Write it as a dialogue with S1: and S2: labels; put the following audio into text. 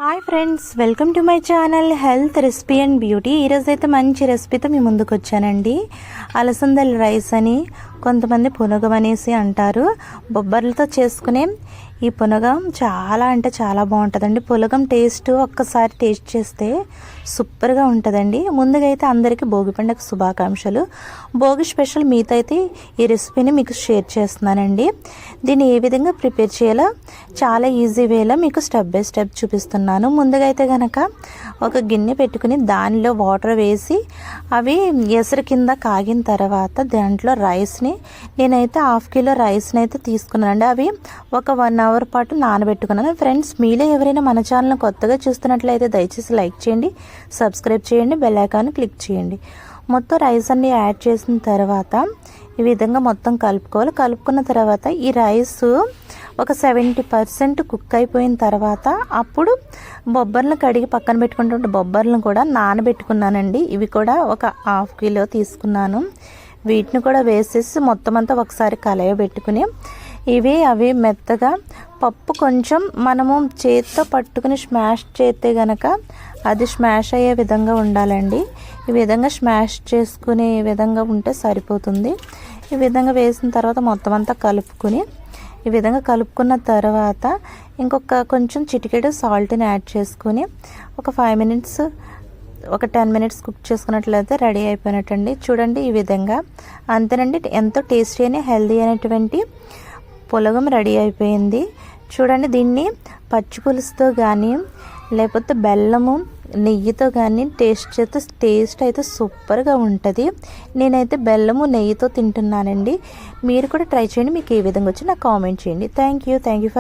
S1: Hi friends, welcome to my channel health recipe and beauty. ఈరోజైతే మంచి రెసిపీతో మీ ముందుకు వచ్చానండి. అలసందల రైస్ అని, కొంతమంది పునుగం అనేసి అంటారు. బొబ్బర్లతో చేసుకునే ఈ పునగం చాలా అంటే చాలా బాగుంటుందండి. పులగం టేస్ట్ ఒక్కసారి టేస్ట్ చేస్తే సూపర్గా ఉంటుందండి. ముందుగా అయితే అందరికీ భోగి పండుగ శుభాకాంక్షలు. భోగి స్పెషల్ మీతో అయితే ఈ రెసిపీని మీకు షేర్ చేస్తున్నానండి. దీన్ని ఏ విధంగా ప్రిపేర్ చేయాలో చాలా ఈజీ వేలో మీకు స్టెప్ బై స్టెప్ చూపిస్తున్నాను. ముందుగా అయితే కనుక ఒక గిన్నె పెట్టుకుని దానిలో వాటర్ వేసి అవి ఎసరు కింద కాగిన తర్వాత దాంట్లో రైస్ని నేనైతే 1/2 కిలో రైస్ని అయితే తీసుకున్నానండి. అవి ఒక 1 అవర్ పాటు నానబెట్టుకున్నాను. ఫ్రెండ్స్, మీలో ఎవరైనా మన ఛానల్ని కొత్తగా చూస్తున్నట్లయితే దయచేసి లైక్ చేయండి, సబ్స్క్రైబ్ చేయండి, బెల్ ఐకాన్ క్లిక్ చేయండి. మొత్తం రైస్ అన్ని యాడ్ చేసిన తర్వాత ఈ విధంగా మొత్తం కలుపుకోవాలి. కలుపుకున్న తర్వాత ఈ రైస్ ఒక 70% కుక్ అయిపోయిన తర్వాత అప్పుడు బొబ్బర్లను కడిగి పక్కన పెట్టుకుంటుంటే బొబ్బర్లను కూడా నానబెట్టుకున్నానండి. ఇవి కూడా ఒక 1/2 కిలో తీసుకున్నాను. వీటిని కూడా వేసేసి మొత్తం అంతా ఒకసారి కలయబెట్టుకుని అవి మెత్తగా పప్పు కొంచెం మనము చేతితో పట్టుకుని స్మాష్ చేస్తే గనక అది స్మాష్ అయ్యే విధంగా ఉండాలండి. ఈ విధంగా స్మాష్ చేసుకునే విధంగా ఉంటే సరిపోతుంది. ఈ విధంగా వేసిన తర్వాత మొత్తం అంతా కలుపుకుని ఈ విధంగా కలుపుకున్న తర్వాత ఇంకొక కొంచెం చిటికెడు సాల్ట్ని యాడ్ చేసుకుని ఒక 5 మినిట్స్ ఒక 10 మినిట్స్ కుక్ చేసుకున్నట్లయితే రెడీ అయిపోయినట్టండి. చూడండి, ఈ విధంగా అంతేనండి. ఎంతో టేస్టీ అని హెల్దీ అయినటువంటి పులగం రెడీ అయిపోయింది. చూడండి, దీన్ని పచ్చి పులుసుతో కానీ లేకపోతే బెల్లము నెయ్యితో కానీ టేస్ట్ అయితే సూపర్గా ఉంటుంది. నేనైతే బెల్లము నెయ్యితో తింటున్నానండి. మీరు కూడా ట్రై చేయండి. మీకు ఏ విధంగా వచ్చి నాకు కామెంట్ చేయండి. Thank you for